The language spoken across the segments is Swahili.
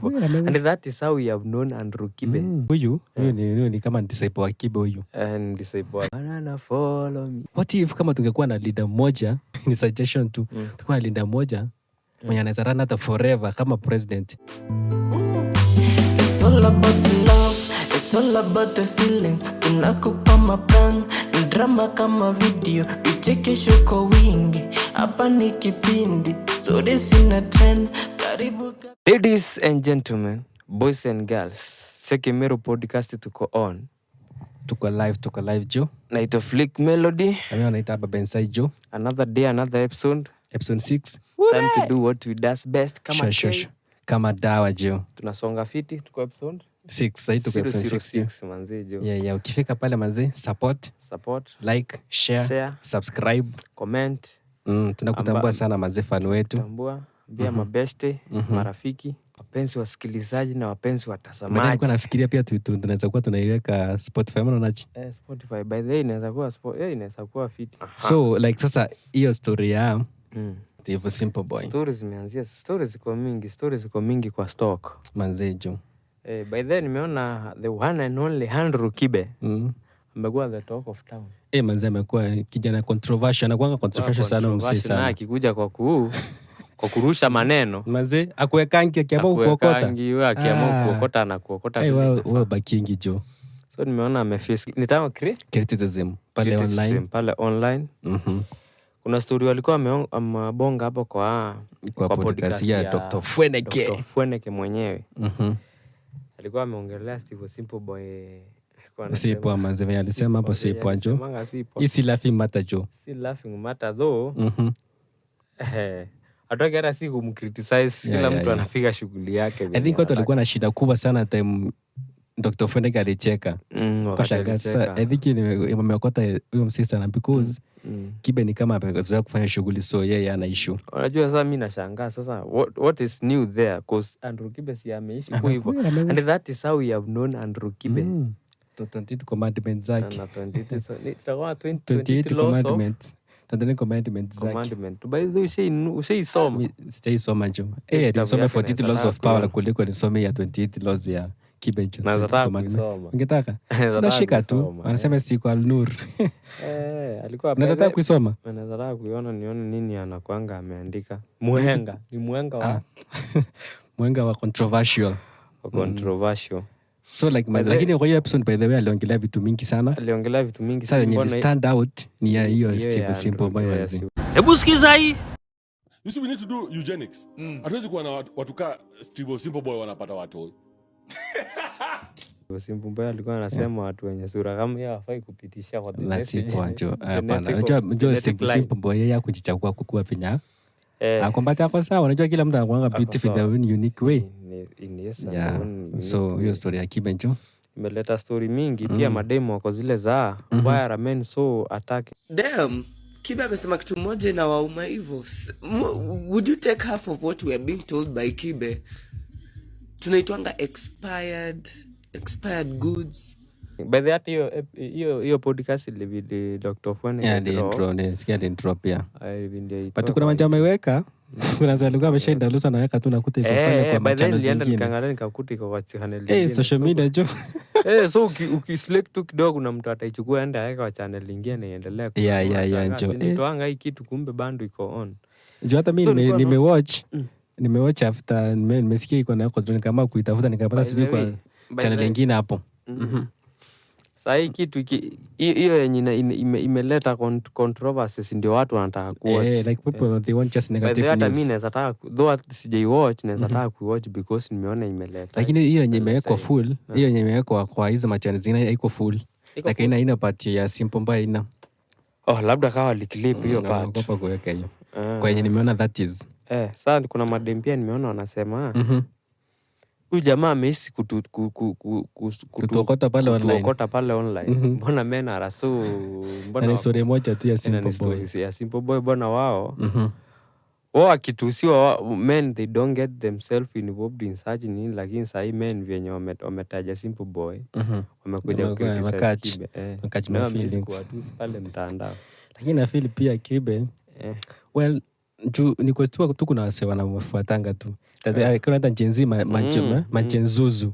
And that is how we have known Andrew Kibe. Huyu ni kama disciple wa Kibe huyu. And disciple. Banana follow me. What if kama tungekuwa na leader mmoja, ni suggestion tu. Tungekuwa na leader mmoja mwenye anaweza run hata forever kama president. It's all about love. It's all about the feeling. Tunakupa maplan, drama kama video. Vichekesho kwa wingi. Hapa ni kipindi. Stories in a trend. Karibu. Ladies and gentlemen, boys and girls, Sekimero podcast tuko on. Tuko live Joe. Naitwa Flick Melody. Mimi naitwa Baba Inside Joe. Another day, another episode. Episode 6. Time to do what we does best. Kama dawa Joe. Tunasonga fiti, tuko episode 6. Sasa tuko episode 6 manzi Joe. Yeah, ukifika pale manzi, support, like, share, subscribe, comment. Tunakutambua sana manzi fan wetu. Tambua pia mabeste, marafiki, wapenzi wasikilizaji na wapenzi watazamaji. Nilikuwa nafikiria pia tunaweza kuwa tunaiweka Spotify unaonaje? Spotify by the way inaweza kuwa fit. So like sasa hiyo story ya Steve Simple Boy. Stories ziko mingi kwa stock. Manzejo. By the way nimeona the one and only Andrew Kibe. Amekuwa the talk of town. Manze amekuwa kijana controversial, anakuanga controversial sana msee sana. Na akikuja kwa kurusha maneno. Manze akuwekangi akiamua kuokota. Akiamua kuokota na kuokota. Wewe bakingi jo. So nimeona ameface nitaka criticism pale online. Kuna story walikuwa amebonga hapo kwa podcast ya Dr. Fweneke. Dr. Fweneke mwenyewe. Alikuwa ameongelea Steve Simple Boy. Sipo manze alisema hapo sipo anjo. Isi laughing matter jo. Si laughing matter though. Atoke hata si kumcriticize, kila mtu anapiga shughuli yake. I think watu walikuwa na shida kubwa sana time Dr. Fweneke alicheka. Kwa shangaza I think imeokota huyo msichana because Kibe ni kama amezoea kufanya shughuli so yeye ana issue. Unajua sasa mimi nashangaa sasa what is new there because Andrew Kibe si ameishi kwa hivyo. And that is how we have known Andrew Kibe. 28 commandments zake. Na 28 so it's about 28 commandments. Tandani commandments zake. Commandment. By the way ushaisoma. Soma jo. Nisome 48 laws of power kuliko nisome ya 28 laws ya Kibe jo. Nataka kusoma. Ungetaka? Tunashika tu. Wanasema siku al-nur. Alikuwa nataka kusoma. Nataka kuiona nione nini anakuanga ameandika. Muhenga. Ni muhenga wa muhenga wa controversial. So like lakini kwa hiyo episode by the way aliongelea vitu mingi sana. Sasa yenye stand out ni ya hiyo Steve Simple Boy wazi. Hebu sikiza hii. You see we need to do eugenics. Hatuwezi kuwa na watu ka Steve Simple Boy wanapata watu. Simple Boy alikuwa anasema watu wenye sura kama hiyo hafai kupitisha kwa the sipo anjo. Hapana. Unajua Simple Boy yeye kujichagua kukua pinya. Akombata yako sawa. Unajua kila mtu anakuanga beautiful in the unique way. So hiyo story ya Kibe njo imeleta story mingi pia mademo wako zile za why are men so attack. Damn, Kibe amesema kitu moja na wauma hivyo. Would you take half of what we are being told by Kibe? Tunaitwanga expired goods. By the way hiyo podcast ile Dr. Fweneke intro pia. But kuna manja ameweka kuna zile alikuwa ameshaenda lusa naweka tu nakuta iko pale kwa machana zingine. Nikaangalia nikakuta iko kwa channel nyingine. Social media jo. So ukiselect tu kidogo na mtu ataichukua aenda aweka kwa channel nyingine na iendelee. Jo. Nitoanga hii kitu kumbe bando iko on. Jo hata mimi nimewatch after nimesikia iko na yako kama kuitafuta nikapata sijui kwa channel nyingine hapo. Sasa hii kitu hiyo yenye imeleta controversies ndio watu wanataka kuwatch. Like people they want just negative news. Hata mimi naweza taka though sijai watch naweza taka kuwatch because nimeona imeleta. Lakini hiyo yenye imewekwa full, hiyo yenye imewekwa kwa hizo machannel zingine haiko full. Lakini haina part ya Simple Boy ina. Labda kawa clip hiyo part. Kwa kuweka hiyo. Kwa yenye nimeona that is. Sasa kuna madem pia nimeona wanasema huyu jamaa ameishi kutuokota pale online. Mbona mena arasu mbona ni story moja tu ya Simple Boy. Ya Simple Boy mbona wao akitusiwa men they don't get themselves involved in such nini, lakini sahi men vyenye wametaja Simple Boy wamekuja kukriticize Kibe. Na feelings kwa tu pale mtandao. Lakini na feel pia Kibe well ni kwa tu kuna wase wanamfuatanga tu. Kuna Jenzi Machenzuzu.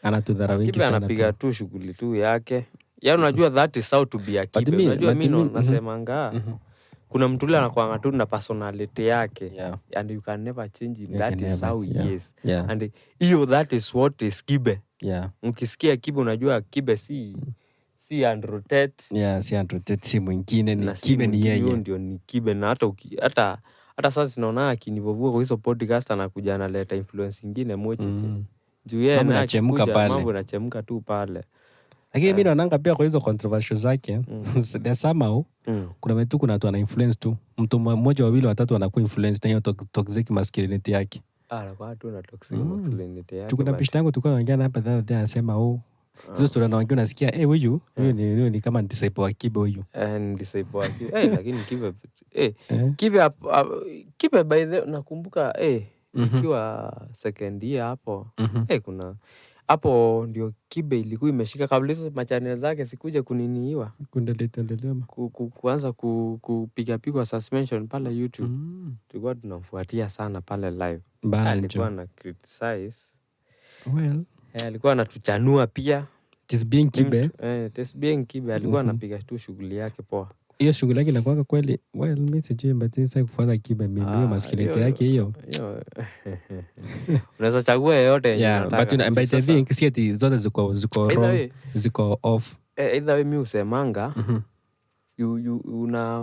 Anatudhara wingi sana. Anapiga tu shughuli tu yake. Yaani unajua that is how to be a Kibe. Unajua mimi nasemanga kuna mtu yule anakuanga tu na personality yake. And you can never change him. That is how he is. And that is what is Kibe. Ukisikia Kibe unajua Kibe si Andrew Tate. Si Andrew Tate, si mwingine, ni Kibe, ni yeye. Ndio ni Kibe. Na hata sasa sinaona akinivovua kwa hizo podcast anakuja analeta influence nyingine moja. Juu yeye anachemka pale. Mambo yanachemka tu pale. Lakini mimi naonanga pia kwa hizo controversial zake, somehow kuna watu ana influence tu. Mtu mmoja, wawili, watatu wanakuwa influence na hiyo toxic masculinity yake. Kwa tu na toxic masculinity yake. Tukuna picha yangu tulikuwa tunaongea hapa the other day, anasema hizo story naongea unasikia huyu ni kama disciple wa Kibe huyu. Disciple wa Kibe. Lakini Kibe by the nakumbuka ikiwa second year hapo. Kuna hapo ndio Kibe ilikuwa imeshika kabla hizo machannel zake sikuje kuniniiwa. Kuanza kupiga pigwa suspension pale YouTube. Tulikuwa tunamfuatia sana pale live. Alikuwa na criticize. Alikuwa anatuchanua pia. Tesbeing Kibe alikuwa anapiga tu shughuli yake poa. Hiyo shughuli yake inakuwa kweli. Mimi sijui but sasa kufuata Kibe mimi hiyo masculinity yake hiyo. Unaweza chagua yote yenye unataka. But I think si zote ziko off. Either way mimi usemanga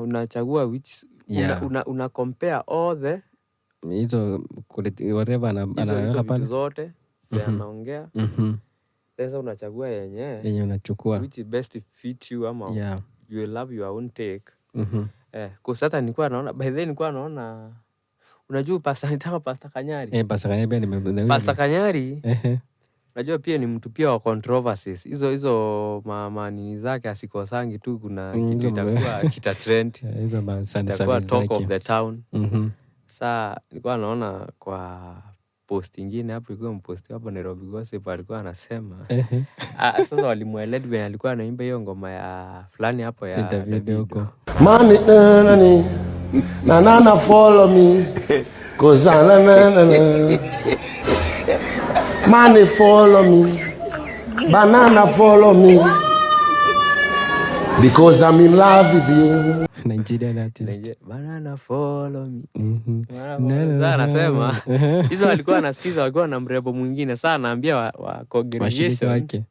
unachagua which una compare all the hizo whatever anaweka pale zote anaongea. Sasa unachagua yenye unachukua which is best fit you ama you love your own take. Kwa sasa nilikuwa naona by then unajua Pastor Kanyari. Pastor Kanyari pia Pastor Kanyari. Unajua pia ni mtu pia wa controversies. Hizo nini zake asikosangi tu kuna kitu itakuwa kita trend. Hizo itakuwa talk of the town. Sasa nilikuwa naona kwa post ingine hapo, ilikuwa mposti hapo Nairobi Gossip, alikuwa anasema sasa walimueled when alikuwa anaimba hiyo ngoma ya fulani hapo ya David huko. Money na follow me cause money follow me, banana follow me because I'm in love with you. Nigerian artist. Banana follow me. Sasa anasema hizo alikuwa anasikiza wakiwa na mrembo mwingine. Sasa anaambia wa congregation wake,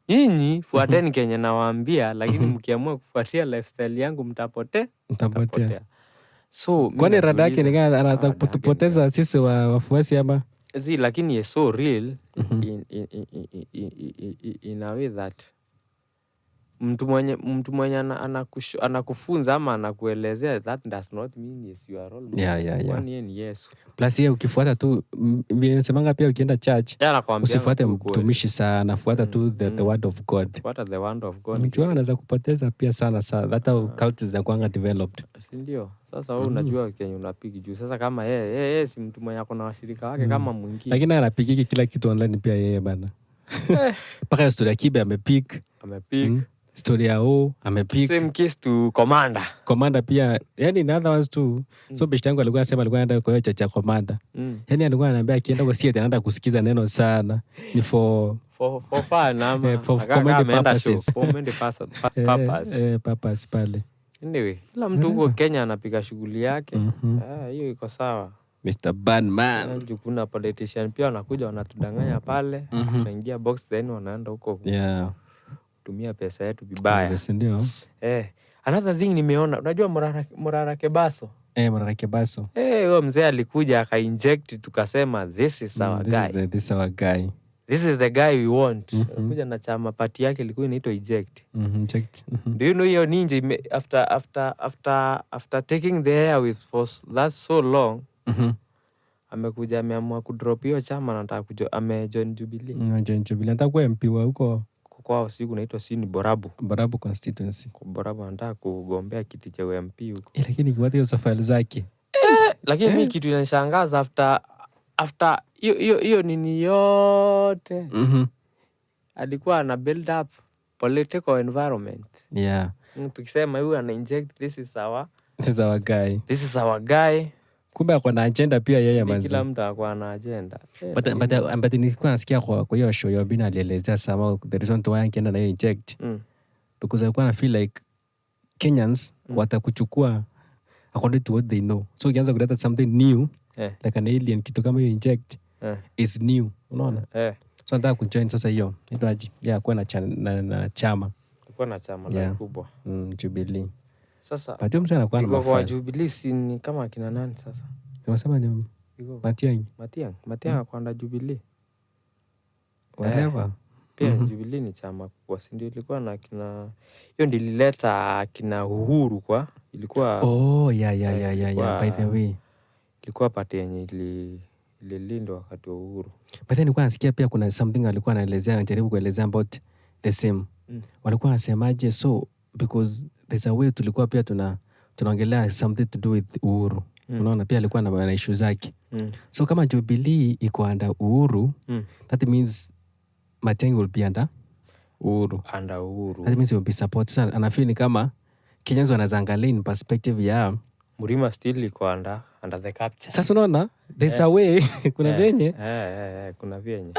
nyinyi fuateni Kenya nawaambia, lakini mkiamua kufuatia lifestyle yangu mtapotea. So kwani rada yake ni gani? Anataka kutupoteza sisi wafuasi ama lakini is so real in a way that mtu mwenye anakufunza ama anakuelezea, that does not mean yes you are role model. Yes. Plus yeye ukifuata tu nisemanga pia ukienda church usifuate mtumishi sana, fuata tu the word of God. Fuata the word of God. Mtu anaweza kupoteza pia sana. Hata cults zinakuanga developed. Ndio. Sasa wewe unajua Kenya unapigi juu. Sasa kama yeye si mtu mwenye akona washirika wake kama mwingine. Lakini anapigiki kila kitu online pia yeye bana. Paka story ya Kibe amepick. Story yao amepick. Same case to Commander pia. Yani in other ones too. So beshte yangu alikuwa anasema alikuwa anaenda kwa hiyo chacha Commander. Yani alikuwa ananiambia akienda kwa theater anaenda kusikiza neno sana. Ni for fun ama for comedy purposes. Purpose pale. Anyway, kila mtu huko Kenya anapiga shughuli yake. Hiyo iko sawa. Mr. Bandman. Kuna politician pia wanakuja wanatudanganya pale. Tunaingia box then wanaenda huko. Tumia pesa yetu vibaya. Ndio. Another thing nimeona, unajua Morara Kebaso? Morara Kebaso. Huyo mzee alikuja aka-inject, tukasema this is our guy. This is our guy. This is the guy we want. Kuja na chama party yake ilikuwa inaitwa Eject. Do you know hiyo ninja after taking the air with for that so long, amekuja ameamua kudrop hiyo chama na anataka amejoin Jubilee. Join Jubilee. Anataka kuwa MP wa huko kwao siku naitwa ni Borabu constituency. Borabu anataka kugombea kiti cha MP huko. Lakini kiwata hiyo safari zake. Lakini mimi kitu inanishangaza after hiyo nini yote. Alikuwa ana build up political environment. Yeah. Tukisema huyu ana inject this is our guy. This is our guy. Kumbe ako na agenda pia yeye manzi. Kila mtu ako na agenda. But nilikuwa nasikia kwa hiyo show ya Obina alielezea sama the reason why angeenda na hiyo inject. Because alikuwa na feel like Kenyans watakuchukua according to what they know. So ukianza kuleta something new like an alien, kitu kama hiyo inject is new. Unaona? So nataka kujoin sasa hiyo. Itaji kuwa na chama. Kuwa na chama kubwa. Jubilee. Sasa patio msana kwa na kwa Jubilee si ni kama kina nani sasa? Tunasema ni Matiang'i kwenda Jubilee. Whatever. Pia Jubilee ni chama kubwa, si ndio? Ilikuwa na kina hiyo ndio ilileta kina Uhuru kwa ilikuwa by the way. Ilikuwa party yenye ililindwa wakati wa Uhuru. But then nilikuwa nasikia pia kuna something alikuwa anaelezea, anajaribu kuelezea about the same. Walikuwa wanasemaje, so because there's a way tulikuwa pia tunaongelea something to do with Uhuru. Unaona pia alikuwa na issue zake. So kama Jubilee iko under Uhuru, that means Matiang'i will be under Uhuru. That means he will be support. So anafeel ni kama Kenyans wanazangalia in perspective ya Murima still iko under the capture. Sasa unaona there's a way kuna venye. Kuna venye.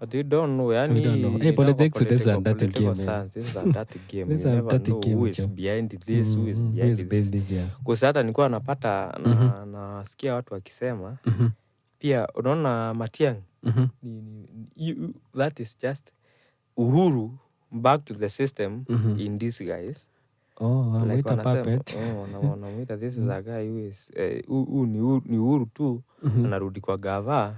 But you don't know, yani hey, politics is a dirty game. This is a dirty game. You never know who is behind this, who is behind this. Kwa hata nilikuwa napata nasikia watu wakisema pia unaona Matiang'i that is just Uhuru back to the system in this guys. Like puppet. Wanamuita this is a guy who is ni Uhuru tu anarudi kwa gava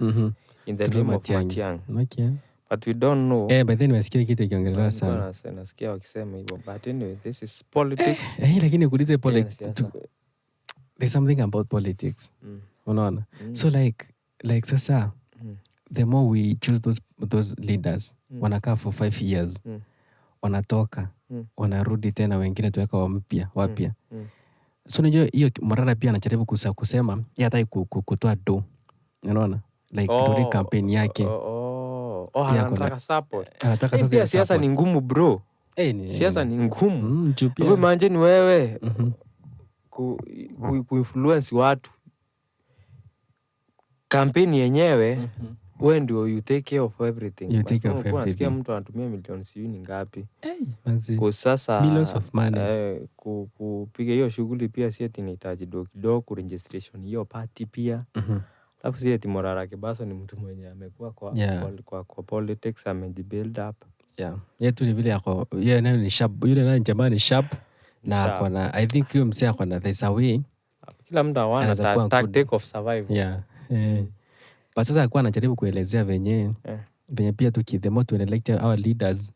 in the name of Matiang'i. Okay. But we don't know. But then nasikia kitu kiongelewa sana. Nasikia wakisema hivyo. But anyway, this is politics. Lakini kuulize politics. There's something about politics. Unaona? So like sasa the more we choose those leaders, wanakaa for 5 years. Wanatoka, wanarudi tena wengine tuweka wapya. So unajua hiyo Morara pia anajaribu kusema yeye hataki kutoa do. Unaona? Like during campaign yake. Anataka support. Anataka sasa siasa ni ngumu bro. Siasa ni ngumu. Wewe imagine wewe kuinfluence watu. Kampeni yenyewe wewe ndio you take care of everything. You take care of everything. Unasikia mtu anatumia milioni sijui ni ngapi. Kwa sasa millions of money. Kupiga hiyo shughuli pia si eti inahitaji kidogo ku registration hiyo party pia. Alafu si eti Morara Kibaso ni mtu mwenye amekuwa kwa politics amejibuild up. Yetu ni vile yako yeye naye ni sharp. Yule naye jamaa ni sharp na kuna I think huyo msee akona there's a way. Kila mtu anaona tactic of survival. But sasa alikuwa anajaribu kuelezea venye pia the more to elect our leaders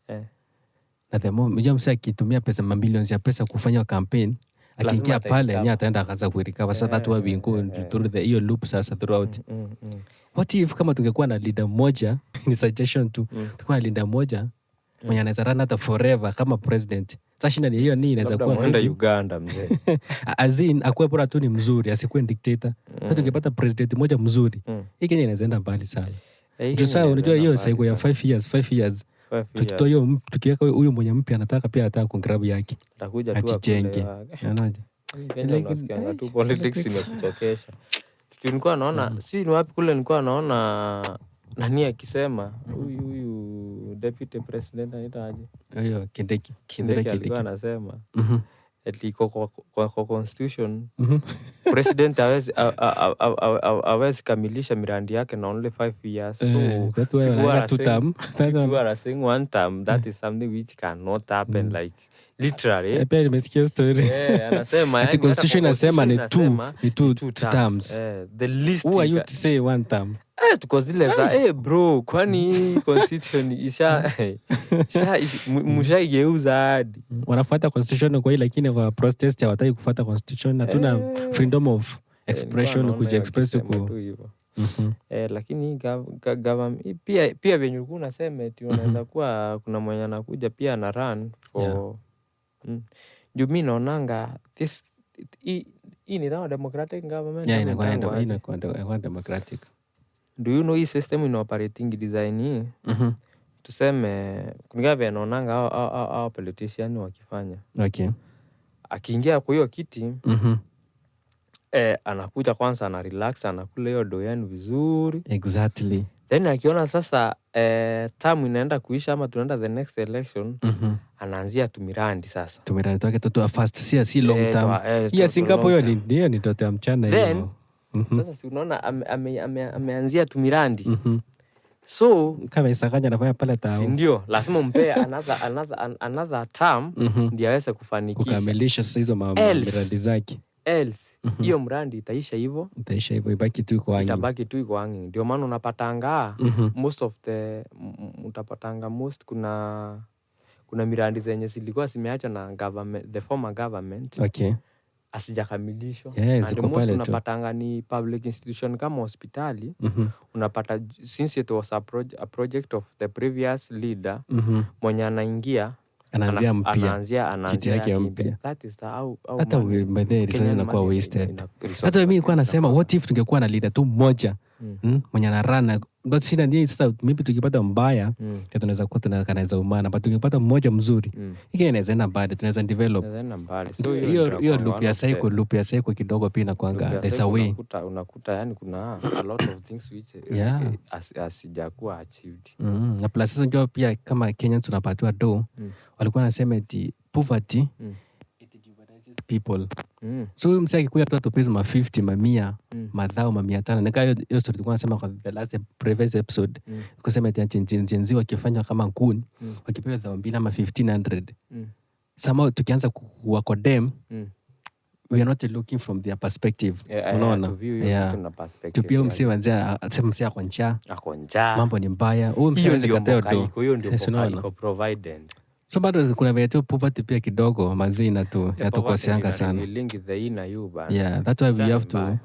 na the more mjua msee akitumia pesa mamilions ya pesa kufanya campaign akiingia pale nya ataenda akaanza kurecover. So that why we go through the hiyo loop sasa throughout. What if kama tungekuwa na leader moja ni suggestion tu tungekuwa na leader moja mwenye anaweza run hata forever kama president. Sasa shida ni hiyo inaweza kuwa kwenda Uganda mzee. Azin akuwe bora tu ni mzuri asikuwe dictator. Hata tungepata president moja mzuri. Hii Kenya inaweza enda mbali sana. Sasa unajua hiyo cycle ya 5 years. Tukitoa hiyo tukiweka huyo mwenye mpya anataka kungrab yake. Atakuja tu ajijenge. Anaje? Unasikia tu politics imekutokesha. Tulikuwa naona si ni wapi kule nilikuwa naona nani akisema huyu deputy president anaitaaje? Huyo Kindiki alikuwa anasema eti kwa constitution president hawezi kamilisha miradi yake na only 5 years. So that's why wana 2 term. You are saying 1 term, that is something which cannot happen like literally. Pia nimesikia story. Anasema ati constitution inasema ni 2 terms. The least who are you to say 1 term? Tuko zile za bro, kwani constitution mshaigeuza hadi wanafuata constitution kwa ile, lakini kwa protest hawataki kufuata constitution. Hatuna freedom of expression kuja express huko hivyo. Lakini government pia venye ulikuwa unasema eti unaweza kuwa kuna mwenye anakuja pia na run for juu mimi naonanga this hii ni now democratic government. Inakuwa democratic. Do you know hii system in operating design hii? Tuseme kulingana vile naonanga hao politician wakifanya. Okay. Akiingia kwa hiyo kiti anakuja kwanza ana relax, anakula hiyo do yenu vizuri. Exactly. Then akiona sasa term inaenda kuisha ama tunaenda the next election, anaanzia tumirandi sasa. Tumirandi twake toto fast, si long term. Ya Singapore hiyo ni toto ya mchana hiyo. Then sasa si unaona ameanzia tumirandi. So kama Isakanya anafanya pale tao. Si ndio, lazima umpe another term ndio aweze kufanikisha. Kukamilisha sasa hizo miradi zake. Else hiyo mradi itaisha hivyo. Ibaki tu iko hanging. Itabaki tu iko hanging. Ndio maana unapatanga most kuna miradi zenye zilikuwa zimeachwa na government, the former government. Okay. Asijakamilishwa. Yes, and most unapatanga ni public institution kama hospitali. Unapata since it was a project of the previous leader, mwenye anaingia anaanzia kitu yake mpya. That is how hata by the resources inakuwa wasted. Hata mimi nilikuwa nasema what if tungekuwa na leader tu mmoja mwenye anarana, but shida ni sasa maybe tukipata mbaya tunaweza kuwa tunaweza umana, but tukipata mmoja mzuri hiki inaweza enda mbali, tunaweza develop. So hiyo loop ya cycle kidogo pia inakuanga there's a way. Unakuta yani kuna a lot of things which asijakuwa achieved. Na plus sasa ndio pia kama Kenya tunapatiwa do walikuwa nasema eti poverty it divides people. So huyu msaki kuya tu pesa 50 mamia madhao 500. Nika hiyo story tulikuwa nasema kwa the last previous episode. Kusema eti chenzi wakifanya kama kuni wakipewa 2,000 ama 1,500. Somehow tukianza kuwa dem we are not looking from their perspective. Unaona? Tupia msi wanzia asema msi ako njaa. Mambo ni mbaya. Huyu msi anaweza kataa do. Hiyo ndio iko provided. So bado kuna vile tu poverty pia kidogo mazina tu yatukoseanga sana. Yeah, that's why we have to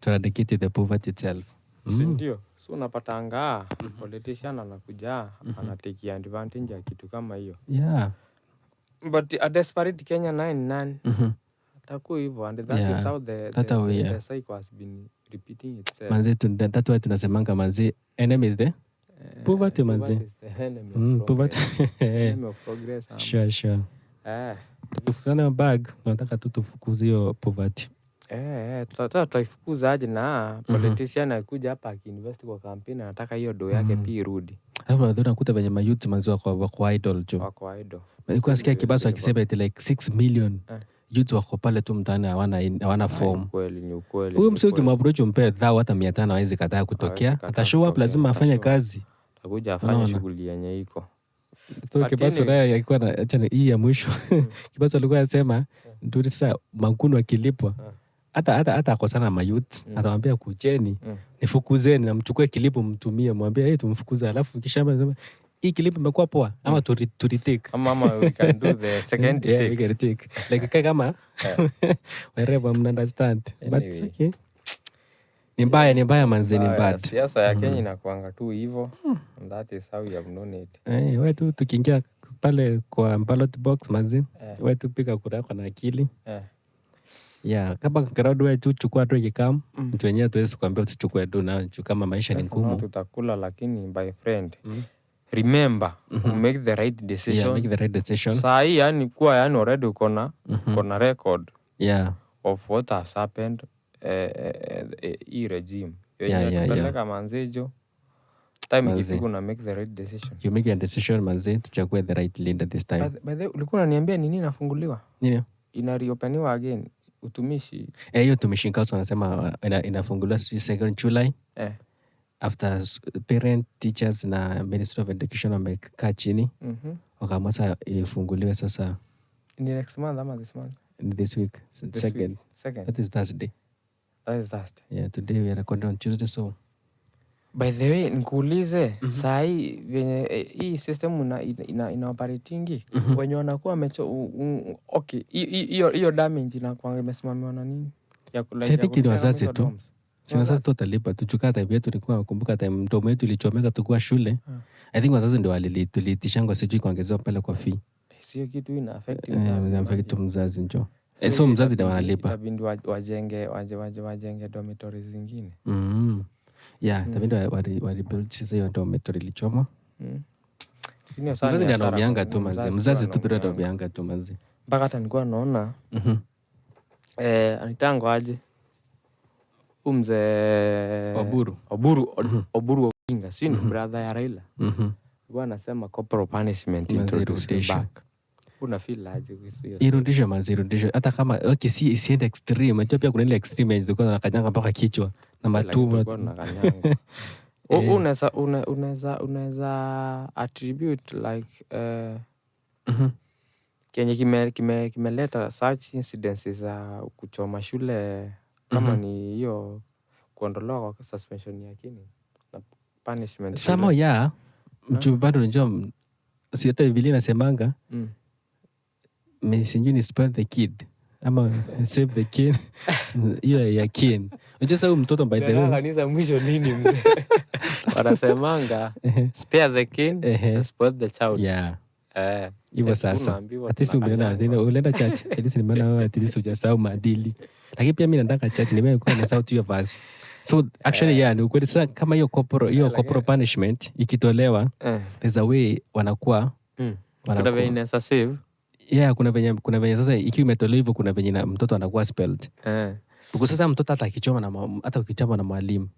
eradicate the poverty itself. Ndio. So unapatanga politician anakuja anatake advantage ya kitu kama hiyo. Yeah. But a desperate Kenya 9 atakuwa hivyo, and that is how the cycle has been repeating itself. Manzi that's why tunasemanga manzi enemy is the poverty manzi. Poverty. Enemy of progress. Sure. Tukana bag nataka tu tufukuze hiyo poverty. Tutaifukuza aje na politician akuja hapa akiinvest kwa campaign anataka hiyo do yake pia irudi. Hapo ndio nakuta venye mayouth manzi wako idol jo. Wako idol. Nilikuwa sikia Kibaso akisema eti like 6 million youth wako pale tu mtaani hawana form. Ni ukweli. Huyu msio kimapproach umpe dhao hata 500 hawezi kataa kutokea. Atashow up, lazima afanye kazi. Atakuja afanye shughuli yenye iko. So Kibaso naye alikuwa na acha hii ya mwisho. Kibaso alikuwa anasema ndio sasa Mankunu akilipwa. Hata akosana na youth, atawaambia kujeni, nifukuzeni na mchukue kilipo mtumie, mwambie tumfukuze, alafu kisha anasema hii kilipo imekuwa poa ama to retake. Mama we can do the second take. Yeah, we can take. Like kama wherever understand. But okay. Ni mbaya manze, ni bad. Siasa ya Kenya inakuanga tu hivyo. And that is how you have known it. Wewe tu tukiingia pale kwa ballot box manze, wewe tu piga kura yako na akili. Yeah, kama crowd wewe tu chukua tu ikikam, mtu wenyewe tuwezi kuambia usichukue tu na kama maisha ni ngumu. Tutakula, lakini by friend remember to make the right decision. Yeah, make the right decision. Saa hii yani kuwa yani already uko na record of what has happened hii regime. Tupeleka manzejo. Time ikifika na make the right decision. You make a decision manze, tuchague the right leader this time. By the way, ulikuwa unaniambia nini inafunguliwa? Nini? Ina reopeniwa again. Utumishi. Hiyo utumishi council wanasema inafunguliwa 2 July. After parent, teachers na Ministry of Education wamekaa chini. Wakaamua sasa ifunguliwe sasa. In the next month ama this month? This week. Second. That is Thursday. Yeah, today we are recording on Tuesday, so. By the way, nikuulize, saa hii venye hii system ina operatingi, wenye wanakuwa okay, hiyo damage inakuwa imesimamiwa na nini? I think ni wazazi tu. Sina sasa tutalipa, tuchukua time yetu, nilikuwa nakumbuka time mtoto wetu ilichomeka tukua shule. I think wazazi ndio tulitishango sijui kuongezewa pale kwa fee. Sio kitu ina affect mzazi. Ina affect mzazi njo. So mzazi ndio wanalipa. Itabidi wajenge dormitories zingine. Yeah, itabidi walibuild sasa hiyo dormitory ilichoma. Mzazi ndio anaobianga tu manzi. Mzazi tu ndio anaobianga tu manzi. Mpaka hata nilikuwa naona Anitango aje mzee Oburu Oginga, si ni brother ya Raila. Alikuwa anasema corporal punishment introduced back. Una feel aje hiyo? Irudisho hata kama okay, si isiende extreme. Unajua pia kuna ile extreme yenye tulikuwa tunakanyanga mpaka kichwa na matumbo. Unaweza attribute like kenye kimeleta such incidences za kuchoma shule kama ni hiyo kuondolewa kwa suspension ya kini na punishment. Samo ya bado unajua si hata Biblia inasemanga sinjui ni spare the kid ama save the kid. Hiyo ya kin. Unajua sasa mtoto by the way kanisa mwisho nini mzee? Wanasemanga spare the kid and spoil the child. Yeah. Hivyo sasa. Atisi umeona tena ulienda church. Atisi nimeona wewe atisi hujasahau maadili. Lakini pia mimi nataka church nimekuwa na sauti hiyo verse. So actually ni ukweli sasa kama hiyo corporal punishment ikitolewa there's a way wanakuwa kuna venye inaweza save. Kuna venye sasa ikiwa imetolewa hivyo kuna venye mtoto anakuwa spelled. Because sasa mtoto hata akichoma hata ukichoma na mwalimu.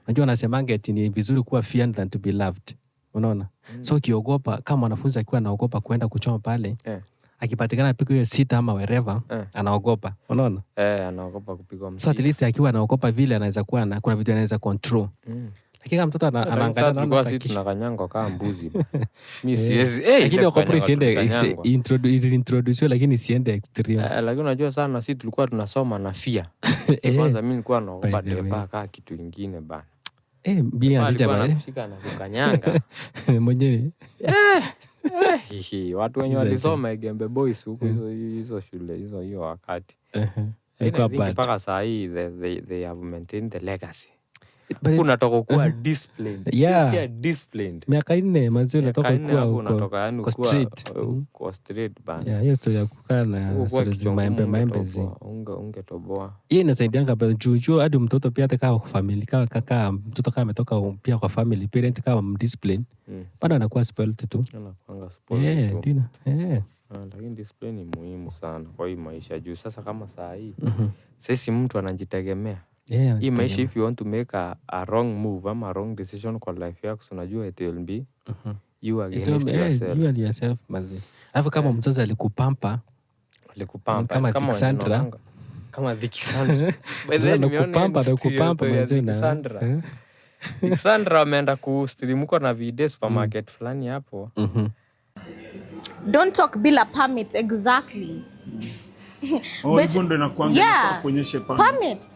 Unajua anasemanga eti ni vizuri kuwa feared than to be loved. Unaona? So ukiogopa kama mwanafunzi akiwa anaogopa kwenda kuchoma pale, akipatikana pigo hiyo 6 ama wherever, anaogopa. Unaona? Anaogopa kupigwa msita. So at least akiwa anaogopa vile anaweza kuwa na kuna vitu anaweza control. Lakini kama mtoto anaangalia na sisi tunakanyanga kama mbuzi. Mimi siwezi. Lakini corporal siende introduce lakini siende extreme. Lakini unajua sana sisi tulikuwa tunasoma na fear. Kwanza mimi nilikuwa naogopa depa kama kitu kingine bana. Bila alikuwa kushika na kukanyanga mwenyewe. Watu wenye walisoma Igembe Boys huko hizo shule hiyo wakati. Ilikuwa bad. Mpaka saa hii they have maintained the legacy. Unatoka kuwa disciplined. Yeah. Disciplined. Miaka 4 manzi unatoka kuwa unatoka yani kwa street bana. Yeah, hiyo story ya kukaa na maembe zi. Ungetoboa. Hii inasaidianga kwa juu hadi mtoto pia hata kama kwa family kaka mtoto kama ametoka pia kwa family parent kama discipline. Bado anakuwa spoiled tu. Anakuanga spoiled tu. Lakini discipline ni muhimu sana kwa hii maisha juu sasa kama saa hii. Sisi mtu anajitegemea. Hii maisha if you want to make a wrong move ama a wrong decision kwa life yako unajua it will be you against yourself. You and yourself mazi. Alafu kama mzazi alikupampa kama Alexandra kama Alexandra. By the way nimeona kupampa mazi na Alexandra ameenda kustream kwa na video supermarket fulani hapo. Don't talk bila permit exactly. Permit.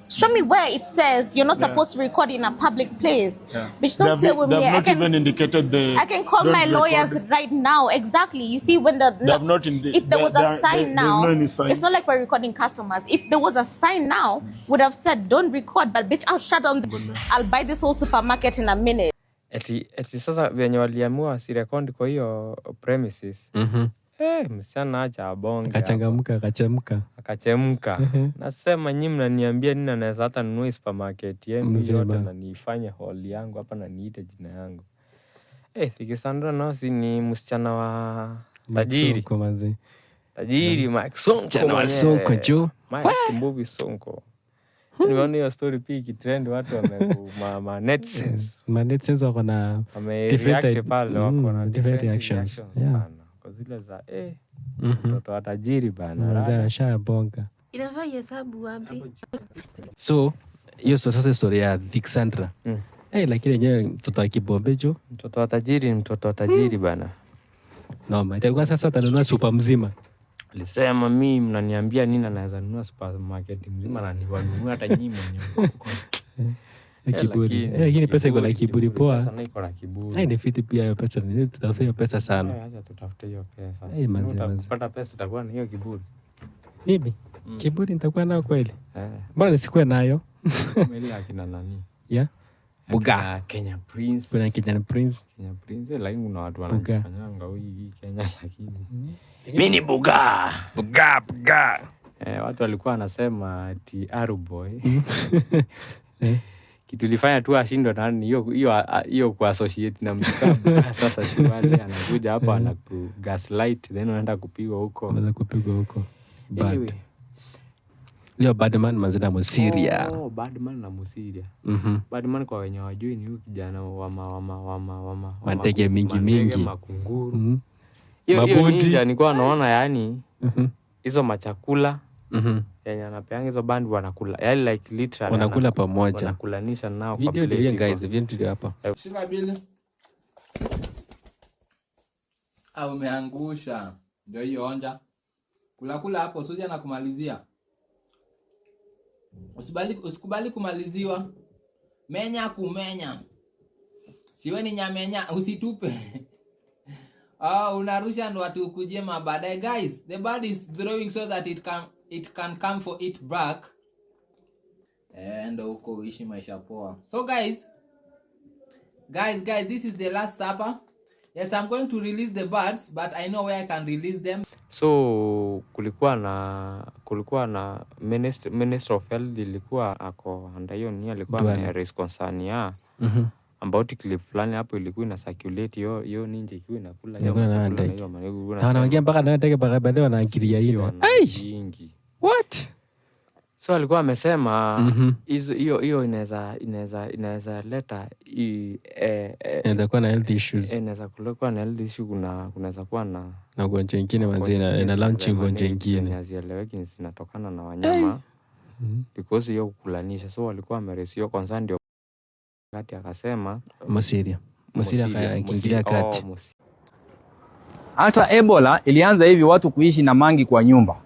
Show me where it says you're not supposed to record in a public place. But don't say with me. They have not even indicated the. I can call my lawyers right now. Exactly. You see, when if there was a sign now, it's not like we're recording customers. If there was a sign now, would have said don't record, but bitch, I'll shut down. I'll buy this whole supermarket in a minute. Eti sasa venye waliamua wasirekodi kwa hiyo premises. Msichana acha abonge. Akachemka. Nasema nyinyi mnaniambia nini anaweza hata nunua supermarket yenu yote na niifanye hall yangu hapa na niite jina yangu. Alexandra Nosi ni msichana wa tajiri. Tajiri Mike Sonko. Msichana wa Sonko jo. Mike Mbuvi Sonko. Nimeona hiyo story pia ikitrend watu wame netizen wako na different reactions. Kwa zile za mtoto wa tajiri bana. Ashabonga. Inafaa hesabu wapi? So, hiyo sasa story ya Alexandra. Lakini yenyewe mtoto wa kibombe jo. Mtoto wa tajiri ni mtoto wa tajiri bana. No, itakuwa sasa atanunua super mzima. Alisema mimi mnaniambia nini anaweza nunua supermarket mzima na niwanunua hata nyinyi mwenyewe. Kiburi. Lakini pesa iko na kiburi poa. Sana iko na kiburi. Ni fiti pia hiyo pesa, tutafute hiyo pesa sana. Acha tutafute hiyo pesa. Manzi. Utapata pesa itakuwa na hiyo kiburi. Mimi kiburi nitakuwa nayo kweli? Mbona nisikuwe nayo? Mimi akina nani? Buga. Kenya Prince. Kuna Kenya Prince. Lakini kuna watu wanafanyanga hii Kenya lakini. Mimi ni Buga. Watu walikuwa wanasema ati Aruboy. Kitu ilifanya tu ashindwe nani hiyo ku associate na mtu sasa shwale anakuja hapa anaku gaslight then unaenda kupigwa huko. Anaweza kupigwa huko. Anyway. Yo Badman mazina Musiria. Oh, Badman na Musiria. Badman kwa wenye wajui ni huyu kijana wa mandege mingi. Makunguru. Hiyo ninja nilikuwa naona yani hizo machakula yenye anapeanga hizo band wanakula. Yaani like literally wanakula pamoja. Wanakulanisha nao kwa plate. Video guys, video hapa. Shika bili. Umeangusha. Ndio hiyo onja. Kula hapo Suja na kumalizia. Usikubali kumaliziwa. Menya kumenya. Siwe ni nyamenya, usitupe. Unarusha ndo watu kujie baadaye. Guys, the bird is throwing so that it can come for it back. Ndo huko uishi maisha poa. So guys, this is the last supper. Yes, I'm going to release the birds, but I know where I can release them. So kulikuwa na Minister of Health ilikuwa ako under hiyo ni alikuwa na raise concern ya about clip fulani hapo ilikuwa ina circulate hiyo ninja ikiwa inakula hiyo maneno na wanaongea mpaka na ndege baadaye wanaangilia hiyo. What? So alikuwa amesema hiyo inaweza leta inakuwa na health issues. Inaweza kuwa na health issue, kunaweza kuwa na ugonjwa mwingine mazina ina launch ugonjwa mwingine. Hazieleweki zinatokana na wanyama because hiyo kukulanisha. So walikuwa wameresio concern ndio kati akasema Musiria akaingilia kati. Hata Ebola ilianza hivi watu kuishi na mangi kwa nyumba.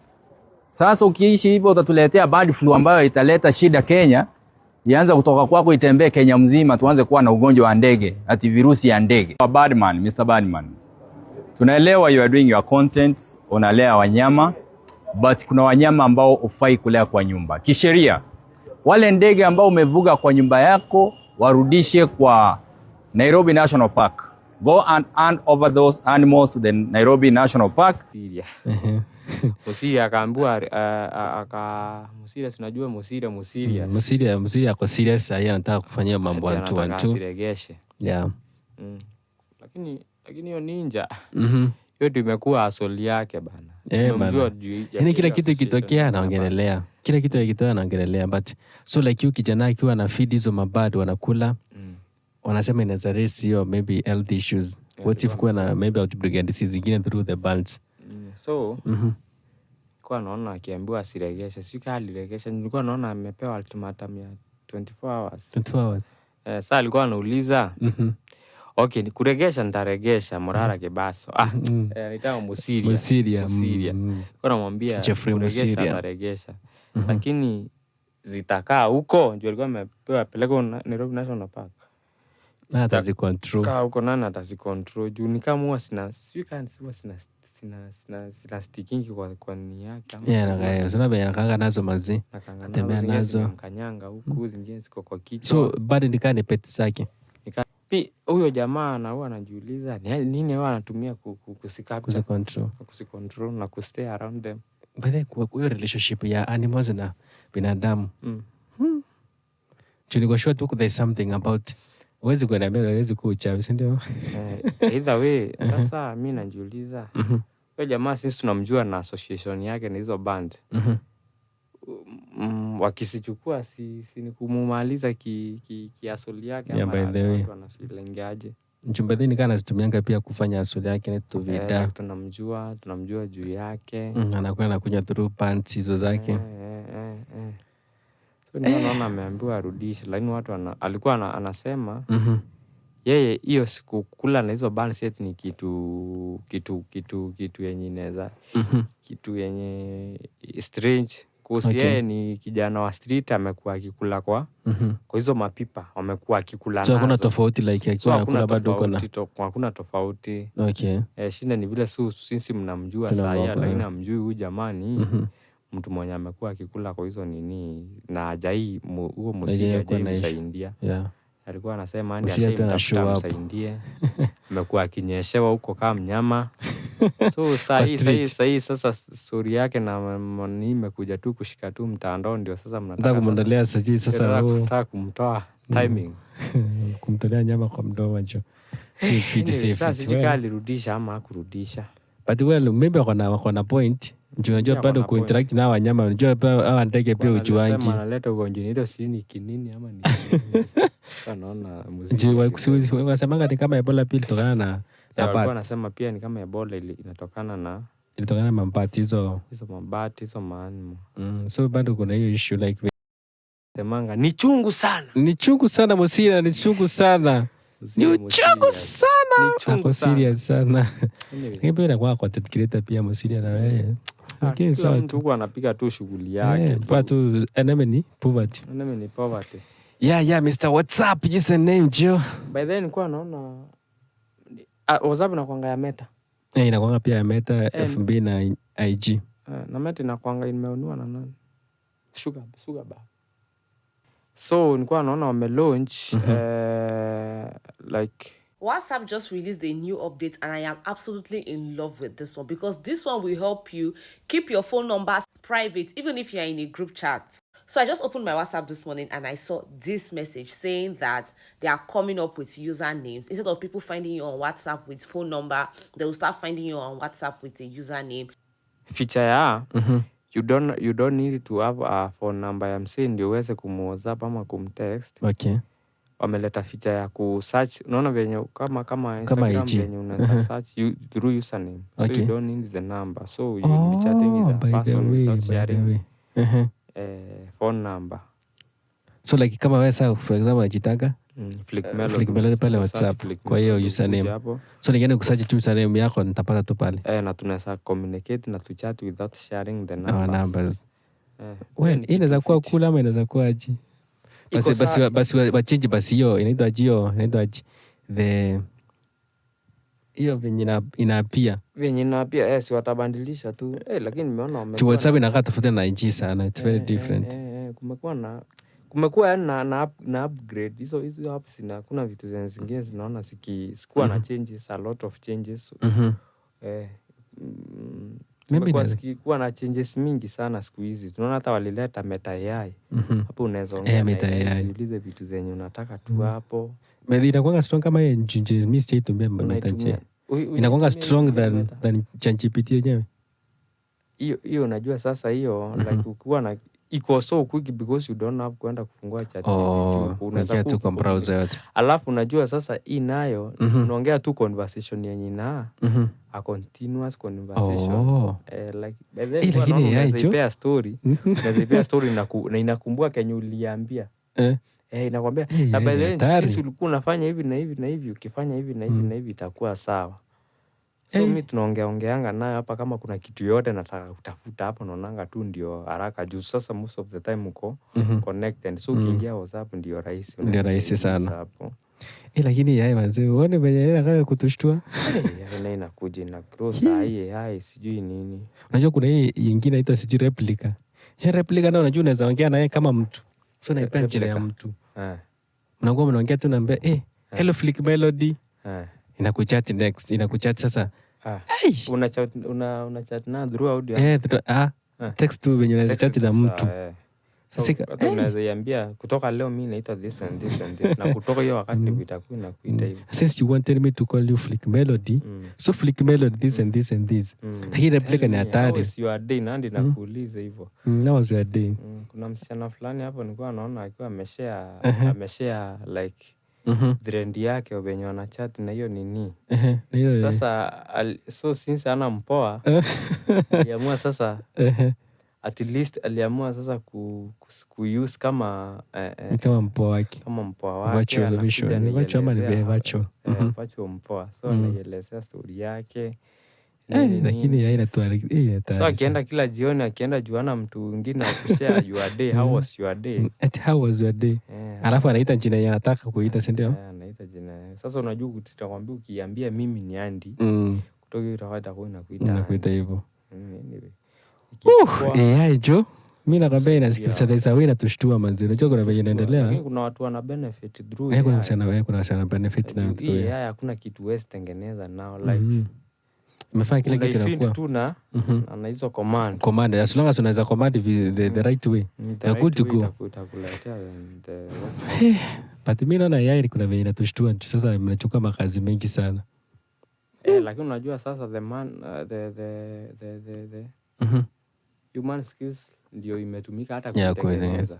Sasa ukiishi hivyo utatuletea bird flu ambayo italeta shida Kenya. Ianza kutoka kwako itembee Kenya mzima, tuanze kuwa na ugonjwa wa ndege, ati virusi ya ndege. Badman, Mr. Badman. Tunaelewa you are doing your content, unalea wanyama, but kuna wanyama ambao ufai kulea kwa nyumba. Kisheria, wale ndege ambao umevuga kwa nyumba yako, warudishe kwa Nairobi National Park. Go and hand over those animals to the Nairobi National Park. Musiria akaambiwa Musiria tunajua Musiria ako serious yeye anataka kufanyia mambo ya mtu asiregeshe. Yeah. Lakini hiyo ninja hiyo ndio imekuwa asoli yake bana. Unamjua yani kila kitu ikitokea anaongelelea. Kila kitu ikitokea anaongelelea, but so like you kijana akiwa na feed hizo mabad wanakula wanasema inaweza raise hiyo maybe health issues. What if kuna na maybe outbreak disease zingine through the birds. So kwa naona akiambiwa asiregeshe, si kali regesha. Nilikuwa naona amepewa ultimatum ya 24 hours. Sasa alikuwa anauliza okay, ni kuregesha nitaregesha Morara Kebaso. Nitaka Musiria. Kwa namwambia kuregesha nitaregesha. Lakini zitakaa huko ndio alikuwa amepewa peleko Nairobi National Park. Atazicontrol. Kaa huko nani atazicontrol juu ni kama huwa sina sticking kwa ni yake. Na sababu anakanga nazo mazi. Atembea nazo. Kanyanga huku zingine ziko kwa kichwa. So bado nikane pet zake. Huyo jamaa na huwa anajiuliza nini wao anatumia kusicontrol na kustay around them. But kwa hiyo relationship ya animals na binadamu. Niko sure tu there's something about huwezi kuambia huwezi kuuchawi, si ndio? Either way, sasa mimi najiuliza. Huyo jamaa sisi tunamjua na association yake na hizo band. Wakisichukua si ni kumumaliza kiasoli yake ama wanafilengaje. Mchumbadhini kana zitumianga pia kufanya asoli yake na tuvida. Tunamjua juu yake. Anakuwa anakunywa through pants hizo zake. So naona ameambiwa arudishe, lakini watu alikuwa anasema yeye hiyo siku kula na hizo band set ni kitu yenye inaweza kitu yenye strange. Kusi yeye ni kijana wa street amekuwa akikula kwa hizo mapipa amekuwa akikula nazo. So hakuna tofauti like akiwa anakula bado kuna. Hakuna tofauti. Okay. Shida ni vile sisi mnamjua saa hii lakini hamjui huyu jamani. Mtu mwenye amekuwa akikula kwa hizo nini na hajai huo Musiria hajamsaidia. Yeah. Alikuwa anasema andi ashaimsaidie. Amekuwa akinyeshewa huko kama mnyama. So sasa story yake na ni imekuja tu kushika tu mtandao ndio sasa mnataka kumwendelea sijui sasa nataka kumtoa timing. Kumtolea nyama kwa mdomo hicho. Si sasa sijui alirudisha ama hakurudisha. But well maybe wako na point. Unajua bado kuinteract na wanyama, unajua hawa ndege pia ujuangi. Wanasema analeta ugonjwa hilo sini kinini ama ni. Wanaona muziki. Ndio wasemanga ni kama Ebola pia ilitokana na walikuwa wanasema pia ni kama Ebola inatokana na mabati hizo mabati hizo maani. So bado kuna hiyo issue like semanga ni chungu sana. Ni chungu sana Musila, ni chungu sana. Ni chungu sana. Ako serious sana. Ngebe na kwa content creator pia Musila na wewe. Okay, sawa tu anapiga tu shughuli yake. Kwa tu enemy ni poverty. Yeah, Mr. WhatsApp, use a name, Joe. By then nilikuwa naona WhatsApp inakuanga ya Meta. Inakuanga pia ya Meta, FB na IG. Na Meta inakuanga imeunua na nani? Sugar bar. So nilikuwa naona wame launch like WhatsApp just released a new update and I am absolutely in love with this one because this one will help you keep your phone numbers private even if you're in a group chat. So I just opened my WhatsApp this morning and I saw this message saying that they are coming up with usernames. Instead of people finding you on WhatsApp with phone number, they will start finding you on WhatsApp with a username. Feature you don't need to have a phone number ya msee ndio uweze kumwhatsapp ama kumtext. Okay. Wameleta feature ya kusearch. Unaona venye kama Instagram venye unaweza search through username. Okay. So you don't need the number. So you will be chatting with the person without sharing phone number. So like kama wewe sasa for example unajitaka Flick Melody pale WhatsApp kwa hiyo username. So ningeenda kusearch tu username yako nitapata tu pale. Na tunaweza communicate na tu chat without sharing the numbers. Wewe inaweza kuwa cool ama inaweza kuwa aje? Basi wachange basi hiyo inaitwa the hiyo venye inaapia si watabandilisha tu lakini nimeona WhatsApp inakaa tofauti na IG sana, it's very different. Kumekuwa na upgrade hizo apps na kuna vitu zingine zinaona sikuwa na changes, a lot of changes. Kumekuwa sikuwa na changes mingi sana siku hizi. Tunaona hata walileta Meta AI. Hapo unaweza ongea ulize vitu zenye unataka tu hapo. Mimi inakuwa strong kama njinje mimi sitaitumia Meta AI. Inakuwa strong than ChatGPT yenyewe. Hiyo unajua sasa hiyo like ukiwa na iko so quick because you don't have kwenda kufungua ChatGPT. Unaweza tu kwa browser yote. Alafu unajua sasa hii nayo unaongea tu conversation yenye a continuous conversation. Like lakini unaweza story na inakumbuka kenye uliambia. Inakwambia na by the way sisi ulikuwa unafanya hivi na hivi na hivi, ukifanya hivi na hivi na hivi itakuwa sawa. So mimi tunaongeanga nayo hapa kama kuna kitu yote nataka kutafuta hapo naonanga tu ndio haraka juu sasa most of the time uko connected. So ukiingia WhatsApp ndio rahisi sana. Lakini yeye manze uone venye anataka kutushtua. Inakuja na cross hai sijui nini. Unajua kuna hii nyingine inaitwa sijui replica. Replica na unajua unaweza ongea naye kama mtu. So naipenda jina ya mtu. Unakuwa mnaongea tu naambia hello Flick Melody. Inakuchat next, inakuchat sasa. Una chat na through audio. Text tu venye unaweza chat na mtu. Sasa unaweza iambia kutoka leo mimi naitwa this and this and this na kutoka hiyo wakati itakuwa inakuita hivyo. Since you wanted me to call you Flick Melody, so Flick Melody this and this and this. Hii replica ni hatari. Was your day nandi nakuuliza hivyo. That was your day. Kuna msichana fulani hapo nilikuwa naona akiwa ameshare like trend yake wenye wana chat na hiyo nini. Sasa so since ana mpoa aliamua sasa at least aliamua sasa use kama mpoa wake. Kama mpoa wake. Virtual virtual. Virtual mpoa. So anaelezea story yake. Lakini haina tu so akienda kila jioni akienda juana mtu mwingine akushare your day. How was your day? How was your day? Alafu anaita jina yeye anataka kuita, si ndio? Anaita jina. Sasa unajua utakwambia ukiambia mimi ni Andy. Kutoka hiyo utakwenda kuita hivyo. Jo, mimi nakwambia inasikiliza wewe inatushtua manzi. Unajua kuna venye inaendelea. Kuna watu wana benefit through. Kuna sana benefit na through. Hakuna kitu wewe tengeneza nao like umefanya kile kitu inakuwa tu na hizo command as long as unaweza command the right way the good to go itakuletea but mimi naona yeye kuna venye inatushtua sasa mnachukua makazi mengi sana lakini unajua sasa the man the Human skills ndio imetumika hata kutengeneza.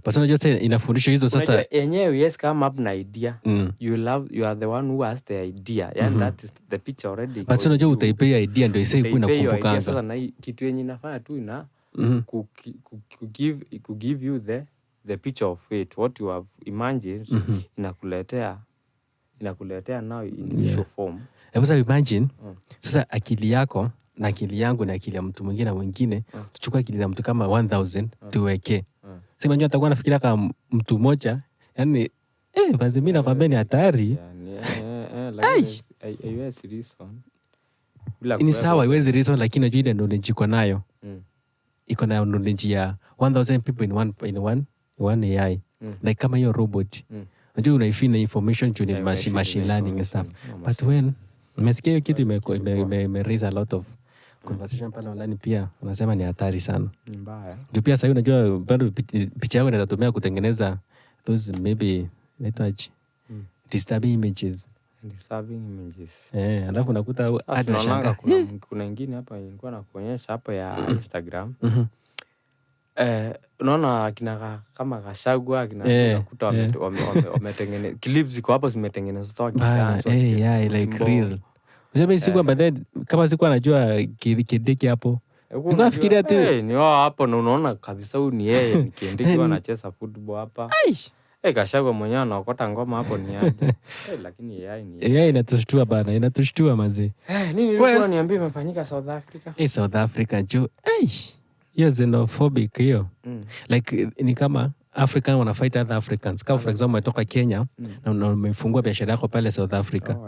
Basi unajua sasa inafundisha hizo sasa yenyewe. Yes, come up na idea. You are the one who has the idea. Yani that is the picture already. Basi unajua utaipea idea ndio isai kuna kukumbukanga. Sasa na kitu yenye inafanya tu ina give you the picture of it, what you have imagined. Inakuletea now in visual form. Hebu imagine sasa akili yako na akili yangu na akili ya mtu mwingine na mwingine, tuchukue akili za mtu kama 1000 tuweke. Sema njoo atakuwa anafikiria kama mtu mmoja, yani basi mimi nakwambia ni hatari. Haiwezi reason. Ni sawa haiwezi reason, lakini unajua ile knowledge iko nayo. Iko na knowledge ya 1000 people in one AI. Like kama hiyo robot. Unajua unaifina information juu ni machine learning and stuff. But when umesikia hiyo kitu ime raise a lot of conversation pale online, pia unasema ni hatari sana. Ni mbaya. Ndio pia sasa unajua bado picha yako inaweza tumia kutengeneza those maybe disturbing images. Alafu unakuta kuna ingine hapa nilikuwa nakuonyesha hapo ya Instagram. Unaona kama Gachagua unakuta wametengeneza clips ziko hapo zimetengenezwa like real. Unajua siku baadaye kama siku anajua Kindiki hapo. Unafikiria tu ni wao hapo na unaona kabisa huyu ni yeye, ni Kindiki anacheza football hapa. Gachagua mwenyewe anaokota ngoma hapo ni aje. Lakini AI inatushtua bana, inatushtua mazee. Nini nilikuwa niambie imefanyika South Africa? South Africa jo. Hiyo xenophobic hiyo. Like ni kama African wana fight other Africans. Kama for example umetoka Kenya na umefungua biashara yako pale South Africa.